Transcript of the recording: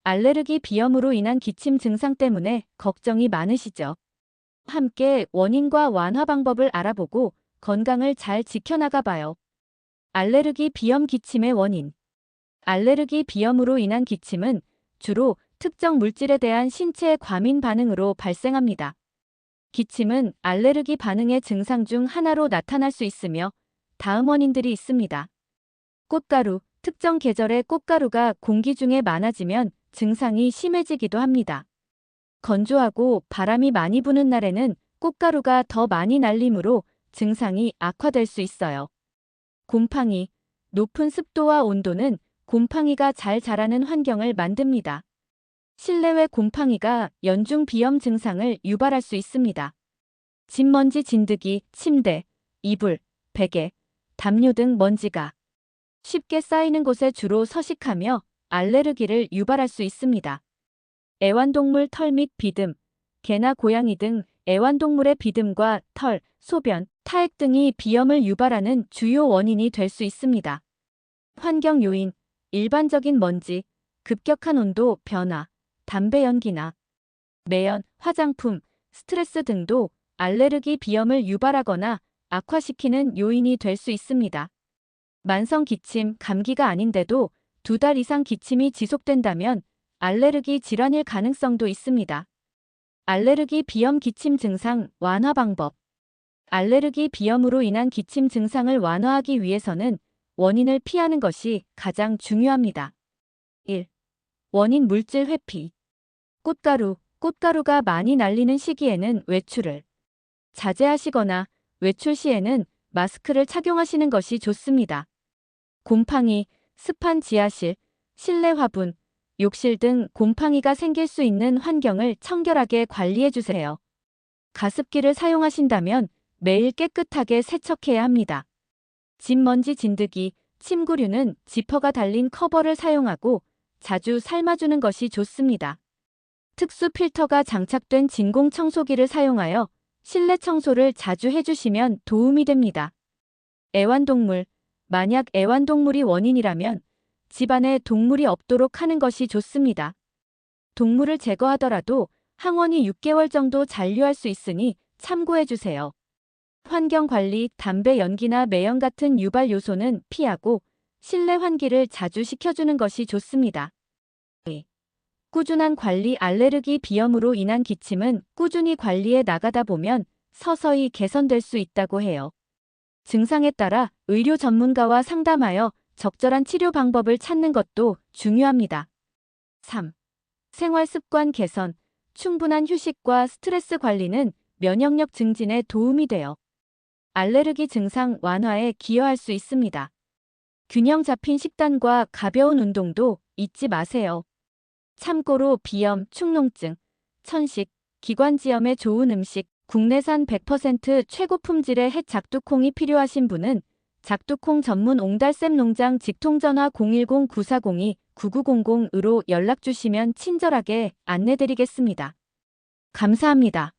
알레르기 비염으로 인한 기침 증상 때문에 걱정이 많으시죠? 함께 원인과 완화 방법을 알아보고 건강을 잘 지켜나가 봐요. 알레르기 비염 기침의 원인. 알레르기 비염으로 인한 기침은 주로 특정 물질에 대한 신체의 과민 반응으로 발생합니다. 기침은 알레르기 반응의 증상 중 하나로 나타날 수 있으며 다음 원인들이 있습니다. 꽃가루. 특정 계절의 꽃가루가 공기 중에 많아지면 증상이 심해지기도 합니다. 건조하고 바람이 많이 부는 날에는 꽃가루가 더 많이 날리므로 증상이 악화될 수 있어요. 곰팡이. 높은 습도와 온도는 곰팡이가 잘 자라는 환경을 만듭니다. 실내외 곰팡이가 연중 비염 증상을 유발할 수 있습니다. 진먼지 진드기, 침대, 이불, 베개, 담요 등 먼지가 쉽게 쌓이는 곳에 주로 서식하며 알레르기를 유발할 수 있습니다. 애완동물 털 및 비듬, 개나 고양이 등 애완동물의 비듬과 털, 소변, 타액 등이 비염을 유발하는 주요 원인이 될 수 있습니다. 환경 요인, 일반적인 먼지, 급격한 온도 변화, 담배 연기나 매연, 화장품, 스트레스 등도 알레르기 비염을 유발하거나 악화시키는 요인이 될 수 있습니다. 만성 기침, 감기가 아닌데도 2달 이상 기침이 지속된다면 알레르기 질환일 가능성도 있습니다. 알레르기 비염 기침 증상 완화 방법. 알레르기 비염으로 인한 기침 증상을 완화하기 위해서는 원인을 피하는 것이 가장 중요합니다. 1. 원인 물질 회피. 꽃가루. 꽃가루가 많이 날리는 시기에는 외출을 자제하시거나 외출 시에는 마스크를 착용하시는 것이 좋습니다. 곰팡이, 습한 지하실, 실내 화분, 욕실 등 곰팡이가 생길 수 있는 환경을 청결하게 관리해주세요. 가습기를 사용하신다면 매일 깨끗하게 세척해야 합니다. 진먼지 진드기, 침구류는 지퍼가 달린 커버를 사용하고 자주 삶아주는 것이 좋습니다. 특수 필터가 장착된 진공 청소기를 사용하여 실내 청소를 자주 해주시면 도움이 됩니다. 애완동물. 만약 애완동물이 원인이라면 집안에 동물이 없도록 하는 것이 좋습니다. 동물을 제거하더라도 항원이 6개월 정도 잔류할 수 있으니 참고해주세요. 환경관리, 담배 연기나 매연 같은 유발 요소는 피하고 실내 환기를 자주 시켜주는 것이 좋습니다. 꾸준한 관리. 알레르기 비염으로 인한 기침은 꾸준히 관리해 나가다 보면 서서히 개선될 수 있다고 해요. 증상에 따라 의료 전문가와 상담하여 적절한 치료 방법을 찾는 것도 중요합니다. 3. 생활 습관 개선. 충분한 휴식과 스트레스 관리는 면역력 증진에 도움이 되어 알레르기 증상 완화에 기여할 수 있습니다. 균형 잡힌 식단과 가벼운 운동도 잊지 마세요. 참고로 비염, 축농증, 천식, 기관지염에 좋은 음식, 국내산 100% 최고 품질의 햇 작두콩이 필요하신 분은 작두콩 전문 옹달샘 농장 직통전화 010-9402-9900으로 연락주시면 친절하게 안내드리겠습니다. 감사합니다.